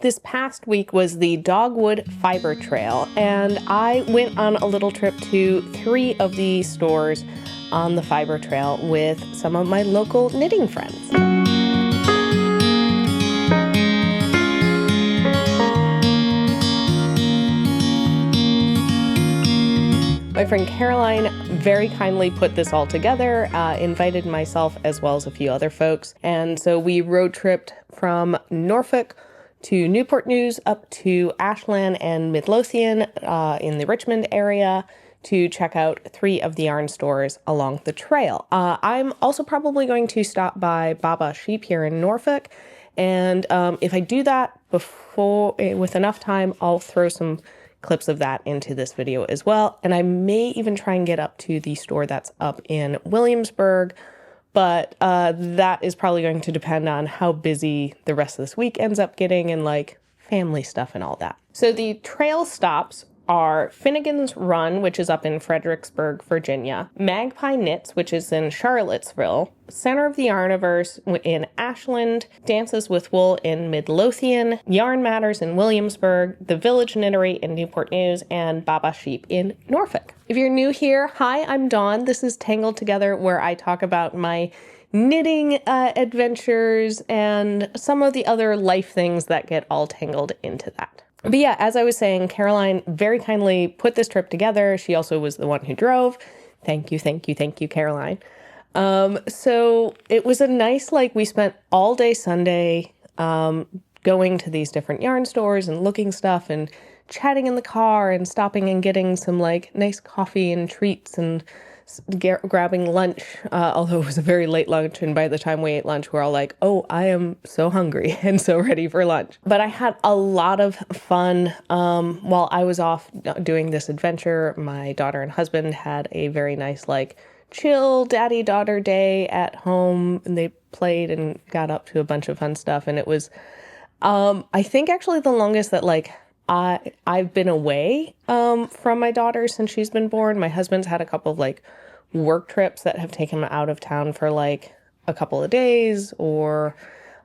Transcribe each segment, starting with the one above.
This past week was the Dogwood Fiber Trail, and I went on a little trip to 3 of the stores on the Fiber Trail with some of my local knitting friends. My friend Caroline very kindly put this all together, invited myself as well as a few other folks. And so we road tripped from Norfolk to Newport News up to Ashland and Midlothian in the Richmond area to check out 3 of the yarn stores along the trail. I'm also probably going to stop by Baba Sheep here in Norfolk. And if I do that with enough time, I'll throw some clips of that into this video as well. And I may even try and get up to the store that's up in Williamsburg, but that is probably going to depend on how busy the rest of this week ends up getting and like family stuff and all that. So the trail stops are Finnegan's Run, which is up in Fredericksburg, Virginia, Magpie Knits, which is in Charlottesville, Center of the Yarniverse in Ashland, Dances with Wool in Midlothian, Yarn Matters in Williamsburg, the Village Knittery in Newport News, and Baba Sheep in Norfolk. If you're new here, hi, I'm Dawn. This is Tangled Together, where I talk about my knitting adventures and some of the other life things that get all tangled into that. But yeah, as I was saying, Caroline very kindly put this trip together. She also was the one who drove. Thank you, Caroline. So it was a nice, we spent all day Sunday going to these different yarn stores and looking stuff and chatting in the car and stopping and getting some nice coffee and treats and grabbing lunch, although it was a very late lunch, and by the time we ate lunch, we're all like, oh, I am so hungry and so ready for lunch. But I had a lot of fun while I was off doing this adventure. My daughter and husband had a very nice, chill daddy-daughter day at home, and they played and got up to a bunch of fun stuff, and it was, I think, actually the longest that, I've been away from my daughter since she's been born. My husband's had a couple of work trips that have taken him out of town for a couple of days or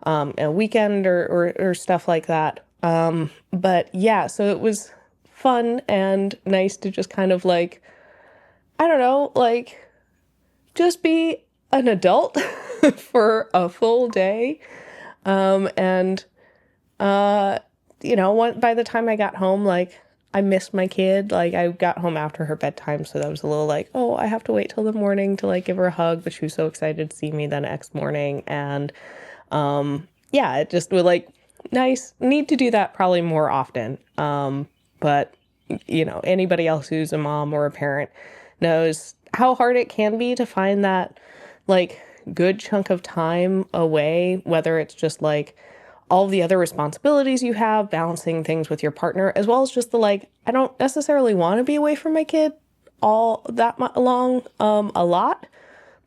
a weekend or stuff like that. But yeah, so it was fun and nice to just kind of I don't know, just be an adult for a full day. By the time I got home, I missed my kid. I got home after her bedtime, so that was a little oh, I have to wait till the morning to give her a hug, but she was so excited to see me the next morning. And, yeah, it just was nice. Need to do that probably more often. But, anybody else who's a mom or a parent knows how hard it can be to find that, good chunk of time away, whether it's just all the other responsibilities you have, balancing things with your partner, as well as just I don't necessarily want to be away from my kid all that long, a lot,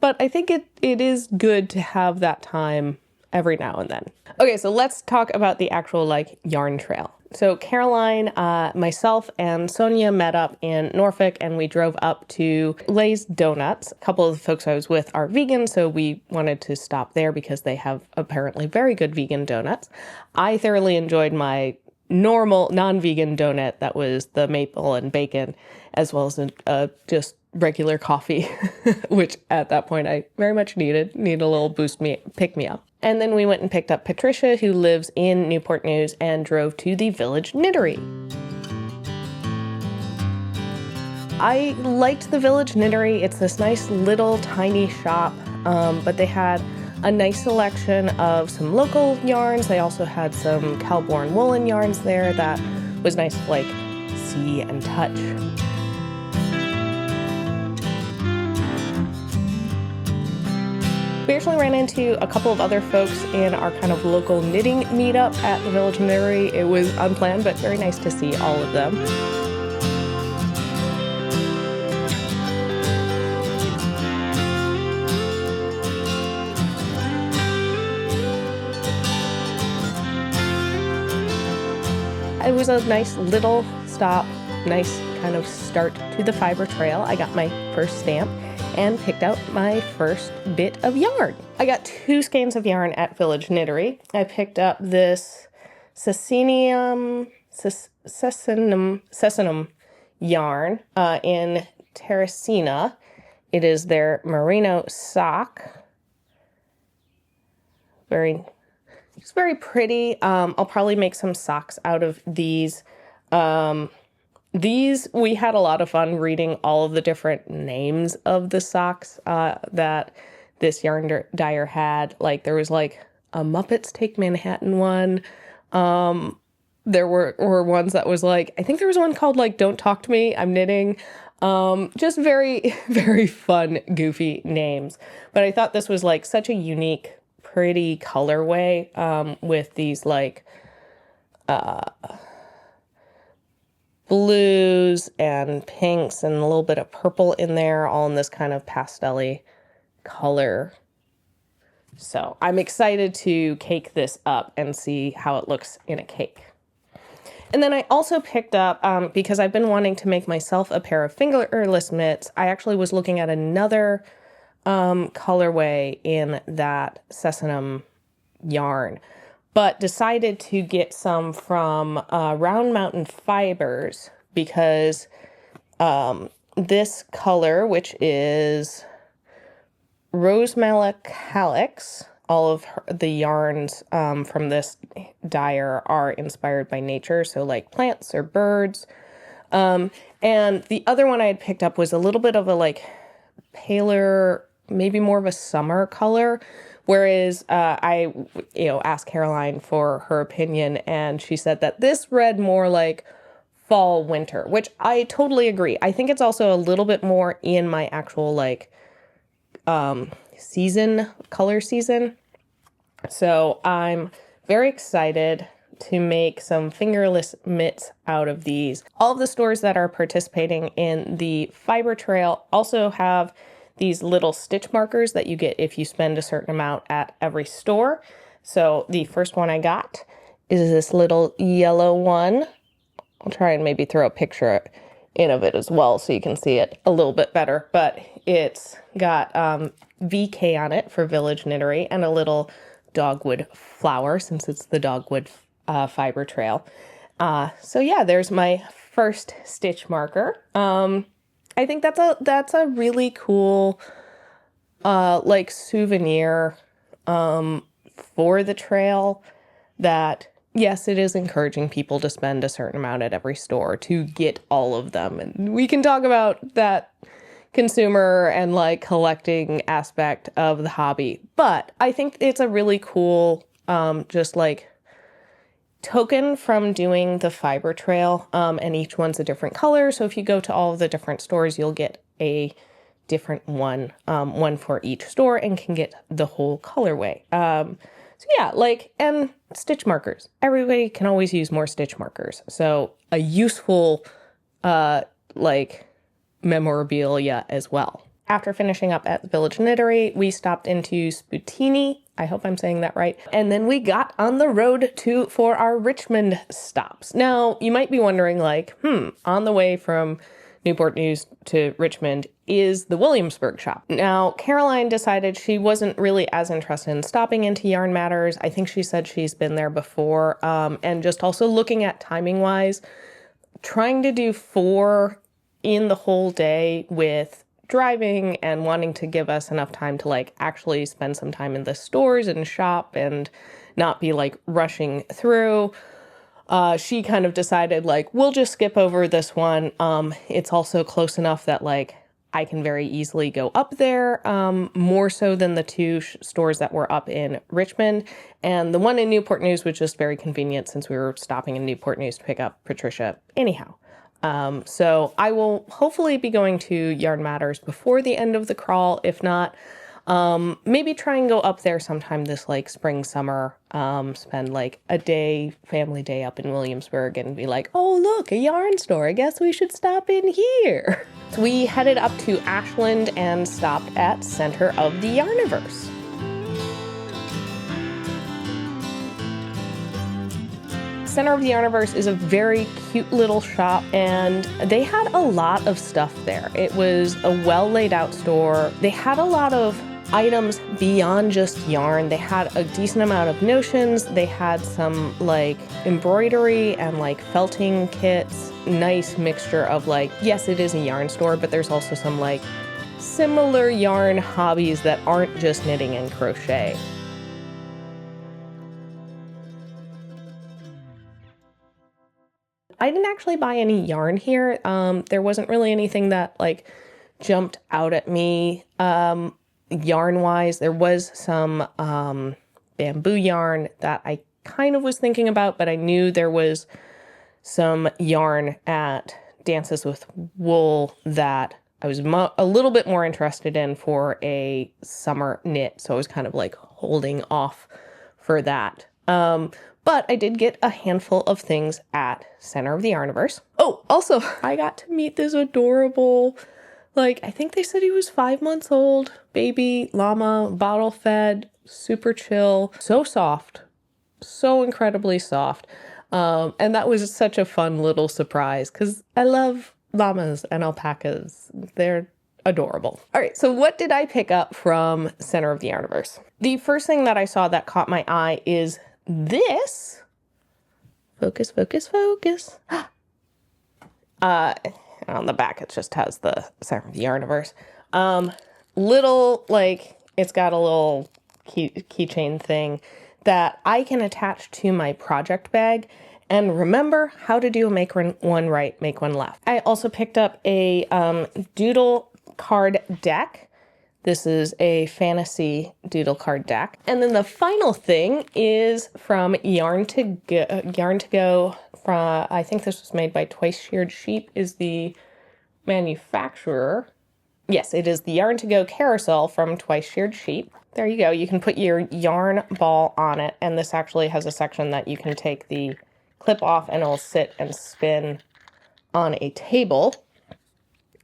but I think it is good to have that time every now and then. Okay, so let's talk about the actual yarn trail. So Caroline, myself, and Sonia met up in Norfolk, and we drove up to Lay's Donuts. A couple of the folks I was with are vegan, so we wanted to stop there because they have apparently very good vegan donuts. I thoroughly enjoyed my normal non-vegan donut that was the maple and bacon, as well as just regular coffee, which at that point I very much needed a little pick me up. And then we went and picked up Patricia, who lives in Newport News, and drove to the Village Knittery. I liked the Village Knittery. It's this nice little tiny shop, but they had a nice selection of some local yarns. They also had some Calborn woolen yarns there that was nice to see and touch. We actually ran into a couple of other folks in our kind of local knitting meetup at the Village Knittery. It was unplanned, but very nice to see all of them. It was a nice little stop, nice kind of start to the fiber trail. I got my first stamp and picked out my first bit of yarn. I got 2 skeins of yarn at Village Knittery. I picked up this Sessinum yarn in Terracina. It is their merino sock. It's very pretty. I'll probably make some socks out of these. These, we had a lot of fun reading all of the different names of the socks that this yarn dyer had. Like there was like a Muppets Take Manhattan one. There were ones that was like, I think there was one called like Don't Talk to Me, I'm Knitting. Just very, very fun, goofy names. But I thought this was like such a unique, pretty colorway with these like blues and pinks and a little bit of purple in there, all in this kind of pastel-y color. So I'm excited to cake this up and see how it looks in a cake. And then I also picked up, because I've been wanting to make myself a pair of fingerless mitts, I actually was looking at another colorway in that Sessinum yarn, but decided to get some from Round Mountain Fibers because this color, which is Rose Calyx, all of the yarns from this dyer are inspired by nature, so like plants or birds. And the other one I had picked up was a little bit of a like paler, maybe more of a summer color, whereas I asked Caroline for her opinion, and she said that this read more like fall winter, which I totally agree. I think it's also a little bit more in my actual like color season. So I'm very excited to make some fingerless mitts out of these. All of the stores that are participating in the fiber trail also have these little stitch markers that you get if you spend a certain amount at every store. So the first one I got is this little yellow one. I'll try and maybe throw a picture in of it as well so you can see it a little bit better, but it's got VK on it for Village Knittery and a little dogwood flower since it's the dogwood fiber trail. So yeah, there's my first stitch marker. I think that's a really cool like souvenir for the trail that, yes, it is encouraging people to spend a certain amount at every store to get all of them. And we can talk about that consumer and like collecting aspect of the hobby. But I think it's a really cool just like token from doing the fiber trail, and each one's a different color. So if you go to all of the different stores, you'll get a different one for each store and can get the whole colorway. So yeah, like, and stitch markers. Everybody can always use more stitch markers. So a useful like memorabilia as well. After finishing up at the Village Knittery, we stopped into Sputini. I hope I'm saying that right. And then we got on the road for our Richmond stops. Now, you might be wondering like, on the way from Newport News to Richmond is the Williamsburg shop. Now, Caroline decided she wasn't really as interested in stopping into Yarn Matters. I think she said she's been there before. And just also looking at timing wise, trying to do 4 in the whole day with driving and wanting to give us enough time to like actually spend some time in the stores and shop and not be like rushing through. She kind of decided like, we'll just skip over this one. It's also close enough that like I can very easily go up there, more so than the 2 stores that were up in Richmond. And the one in Newport News was just very convenient since we were stopping in Newport News to pick up Patricia anyhow. So I will hopefully be going to Yarn Matters before the end of the crawl. If not, maybe try and go up there sometime this like spring, summer, spend like a day, family day up in Williamsburg and be like, oh, look, a yarn store. I guess we should stop in here. So we headed up to Ashland and stopped at Center of the Yarniverse. Center of the Yarniverse is a very cute little shop, and they had a lot of stuff there. It was a well laid out store. They had a lot of items beyond just yarn. They had a decent amount of notions. They had some like embroidery and like felting kits. Nice mixture of like, yes, it is a yarn store, but there's also some like similar yarn hobbies that aren't just knitting and crochet. I didn't actually buy any yarn here. There wasn't really anything that like jumped out at me yarn-wise. There was some bamboo yarn that I kind of was thinking about, but I knew there was some yarn at Dances with Wool that I was a little bit more interested in for a summer knit. So I was kind of like holding off for that. But I did get a handful of things at Center of the Yarniverse. Oh, also, I got to meet this adorable, like, I think they said he was 5 months old, baby llama, bottle fed, super chill, so soft, so incredibly soft. And that was such a fun little surprise because I love llamas and alpacas. They're adorable. All right, so what did I pick up from Center of the Yarniverse? The first thing that I saw that caught my eye is this. Focus, focus, focus. On the back, it just has the Center of the Yarniverse. Little, like, it's got a little keychain thing that I can attach to my project bag and remember how to do a make one right, make one left. I also picked up a doodle card deck. This is a fantasy doodle card deck. And then the final thing is from Yarn to Go from, I think this was made by Twice Sheared Sheep is the manufacturer. Yes, it is the Yarn to Go carousel from Twice Sheared Sheep. There you go. You can put your yarn ball on it. And this actually has a section that you can take the clip off and it'll sit and spin on a table.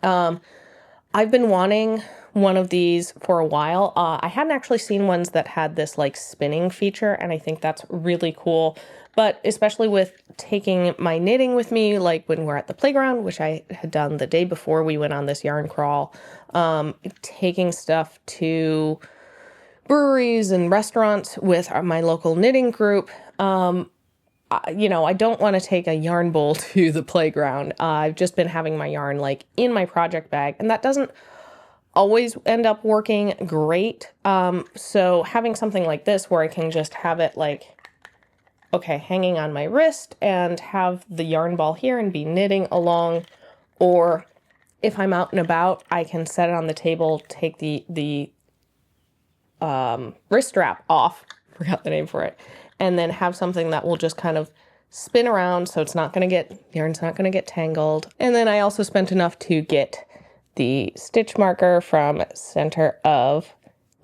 I've been wanting one of these for a while. I hadn't actually seen ones that had this like spinning feature, and I think that's really cool. But especially with taking my knitting with me, like when we're at the playground, which I had done the day before we went on this yarn crawl, taking stuff to breweries and restaurants with my local knitting group, you know, I don't want to take a yarn bowl to the playground. I've just been having my yarn like in my project bag, and that doesn't always end up working great. So having something like this where I can just have it like, okay, hanging on my wrist and have the yarn ball here and be knitting along, or if I'm out and about, I can set it on the table, take the wrist strap off, forgot the name for it, and then have something that will just kind of spin around so it's not going to get, yarn's not going to get tangled. And then I also spent enough to get the stitch marker from Center of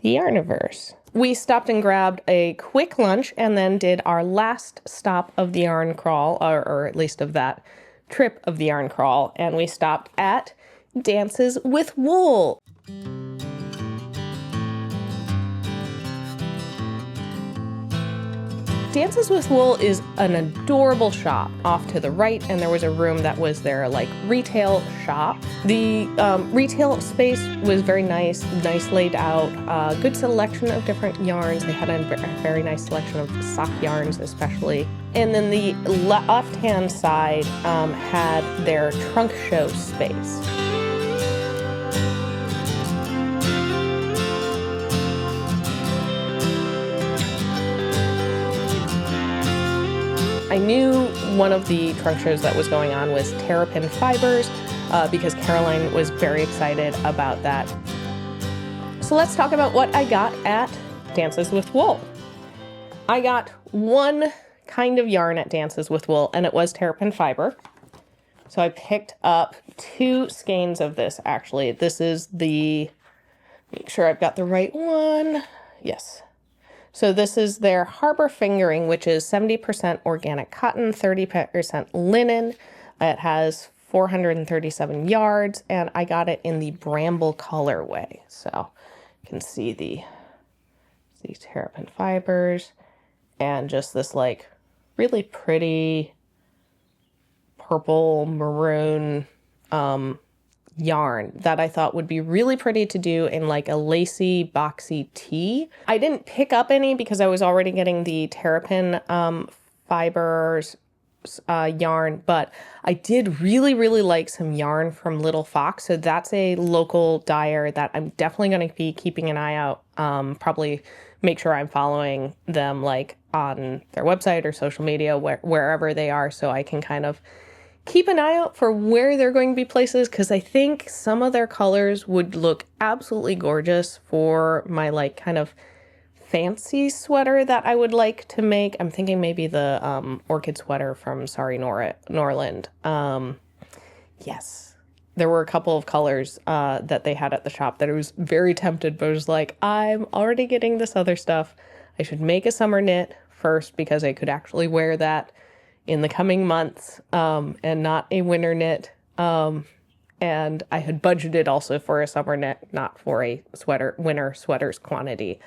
the Yarniverse. We stopped and grabbed a quick lunch and then did our last stop of the yarn crawl, or at least of that trip of the yarn crawl, and we stopped at Dances with Wool. Dances with Wool is an adorable shop off to the right, and there was a room that was their like retail shop. The retail space was very nice laid out, good selection of different yarns. They had a very nice selection of sock yarns especially. And then the left-hand side had their trunk show space. I knew one of the trunk shows that was going on was Terrapin Fibers because Caroline was very excited about that. So let's talk about what I got at Dances with Wool. I got one kind of yarn at Dances with Wool, and it was Terrapin Fiber. So I picked up 2 skeins of this actually. This is the, make sure I've got the right one. Yes. So this is their Harbor Fingering, which is 70% organic cotton, 30% linen. It has 437 yards, and I got it in the Bramble colorway. So you can see these Terrapin Fibers and just this like really pretty purple maroon yarn that I thought would be really pretty to do in like a lacy boxy tee. I didn't pick up any because I was already getting the terrapin fibers yarn, but I did really like some yarn from Little Fox. So that's a local dyer that I'm definitely going to be keeping an eye out. Probably make sure I'm following them like on their website or social media, wherever they are, so I can kind of keep an eye out for where they're going to be places, because I think some of their colors would look absolutely gorgeous for my like kind of fancy sweater that I would like to make. I'm thinking maybe the orchid sweater from Sorry Norland. Yes, there were a couple of colors that they had at the shop that I was very tempted, but I was like, I'm already getting this other stuff. I should make a summer knit first because I could actually wear that in the coming months, and not a winter knit. And I had budgeted also for a summer knit, not for a winter sweaters quantity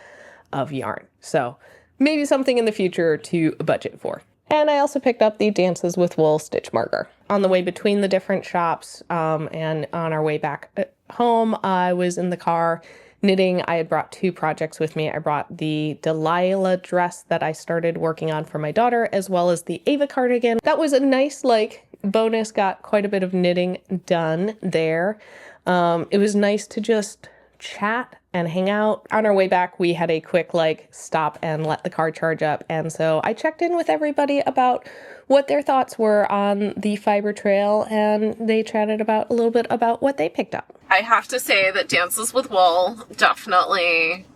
of yarn. So maybe something in the future to budget for. And I also picked up the Dances with Wool stitch marker. On the way between the different shops, and on our way back home, I was in the car knitting. I had brought 2 projects with me. I brought the Delilah dress that I started working on for my daughter, as well as the Ava cardigan. That was a nice like bonus, got quite a bit of knitting done there. It was nice to just chat and hang out. On our way back, we had a quick like stop and let the car charge up. And so I checked in with everybody about what their thoughts were on the fiber trail, and they chatted about a little bit about what they picked up. I have to say that Dances with Wool, definitely,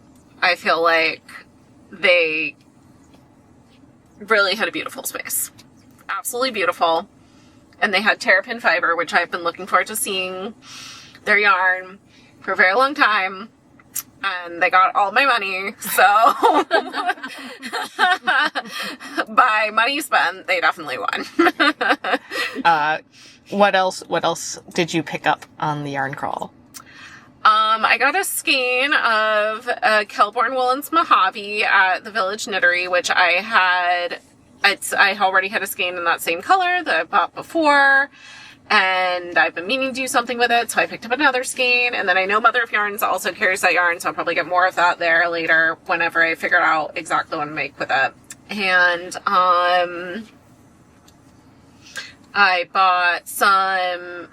I feel like they really had a beautiful space. Absolutely beautiful. And they had terrapin fiber, which I've been looking forward to seeing their yarn for a very long time. And they got all my money, so by money spent, they definitely won. What else did you pick up on the yarn crawl? I got a skein of Kelborn Woolens Mojave at the Village Knittery, which I already had a skein in that same color that I bought before. And I've been meaning to do something with it, so I picked up another skein. And then I know Mother of Yarns also carries that yarn, so I'll probably get more of that there later whenever I figure out exactly what to make with it. And I bought some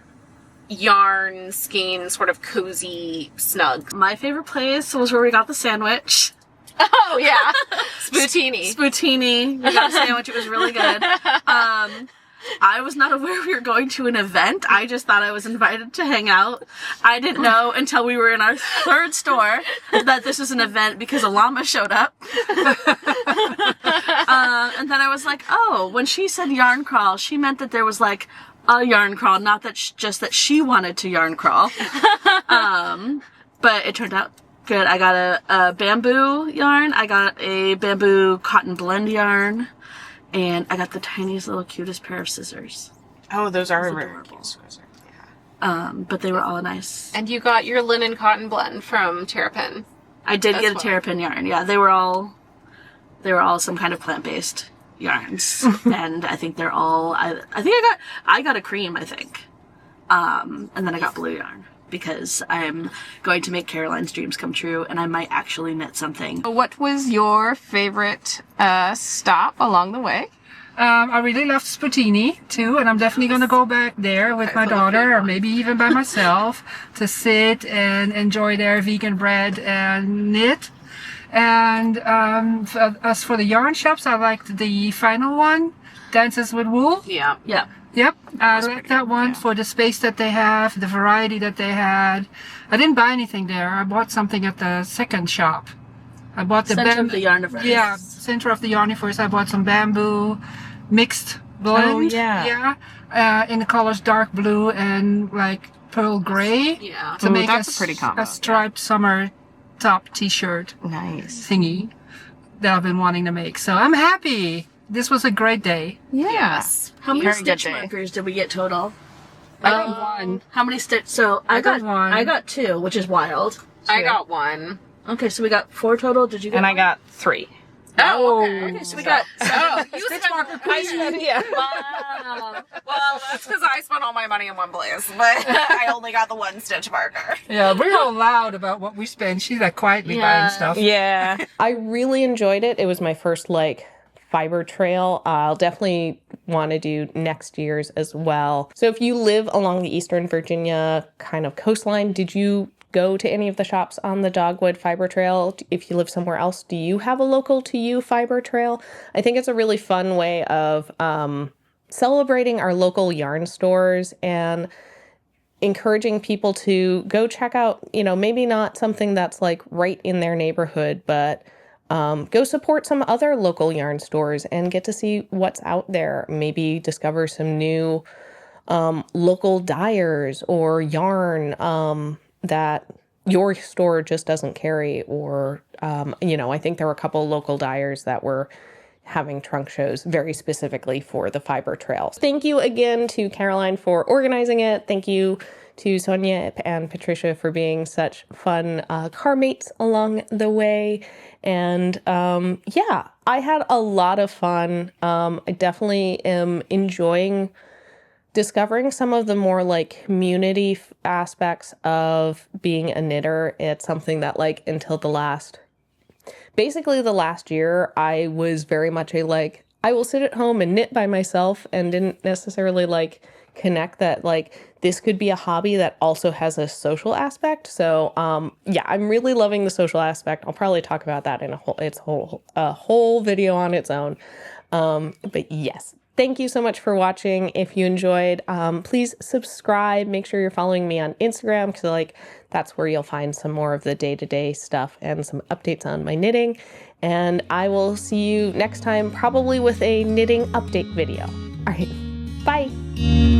yarn skein, sort of cozy snug. My favorite place was where we got the sandwich. Oh, yeah. Spoutini. Spoutini. We got a sandwich. It was really good. I was not aware we were going to an event. I just thought I was invited to hang out. I didn't know until we were in our 3rd store that this was an event because a llama showed up. And then I was like, oh, when she said yarn crawl, she meant that there was like a yarn crawl, not that just that she wanted to yarn crawl. But it turned out good. I got a bamboo yarn. I got a bamboo cotton blend yarn. And I got the tiniest little cutest pair of scissors. Oh, those are very cute. Yeah. But they were all nice. And you got your linen cotton blend from Terrapin. I did get a terrapin yarn. Yeah, they were all some kind of plant-based yarns. And I think they're all, I got a cream, I think. And then I got blue yarn. Because I'm going to make Caroline's dreams come true, and I might actually knit something. What was your favorite stop along the way? I really loved Spoutini too, and I'm definitely going to go back there with my daughter, or maybe even by myself, to sit and enjoy their vegan bread and knit. And as for the yarn shops, I liked the final one, Dances with Wool. Yeah. Yeah. Yep, I like that one for the space that they have, the variety that they had. I didn't buy anything there. I bought something at the second shop. I bought the Center of the Yarniverse. Yeah, Center of the Yarniverse. I bought some bamboo mixed blend. Oh, yeah. Yeah, in the colors dark blue and like pearl gray. Yeah. To make that's a pretty combo. a striped summer top t-shirt Nice. thingy that I've been wanting to make. So I'm happy. This was a great day. Yes. How many Very good stitch day. markers did we get total? I got one. How many stitch? So I got one. I got 2, which is wild. I got 1. Okay, so we got 4 total. Did you get And I one? got 3. Oh, okay. So we got You spent, Yeah. wow. Well, that's because I spent all my money in one place, but I only got the one stitch marker. Yeah, we're all loud about what we spend. She's like quietly buying stuff. Yeah. I really enjoyed it. It was my first like fiber trail. I'll definitely want to do next year's as well. So if you live along the Eastern Virginia kind of coastline, did you go to any of the shops on the Dogwood Fiber Trail? If you live somewhere else, do you have a local to you fiber trail? I think it's a really fun way of celebrating our local yarn stores and encouraging people to go check out, you know, maybe not something that's like right in their neighborhood, but go support some other local yarn stores and get to see what's out there. Maybe discover some new local dyers or yarn that your store just doesn't carry. Or, you know, I think there were a couple local dyers that were having trunk shows very specifically for the fiber trails. Thank you again to Caroline for organizing it. Thank you to Sonia and Patricia for being such fun car mates along the way. And yeah, I had a lot of fun. I definitely am enjoying discovering some of the more like community aspects of being a knitter. It's something that like until basically the last year, I was very much a like, I will sit at home and knit by myself and didn't necessarily like connect that like this could be a hobby that also has a social aspect. So yeah, I'm really loving the social aspect. I'll probably talk about that in a whole video on its own. But yes, thank you so much for watching. If you enjoyed, please subscribe. Make sure you're following me on Instagram because like that's where you'll find some more of the day-to-day stuff and some updates on my knitting. And I will see you next time, probably with a knitting update video. All right, bye.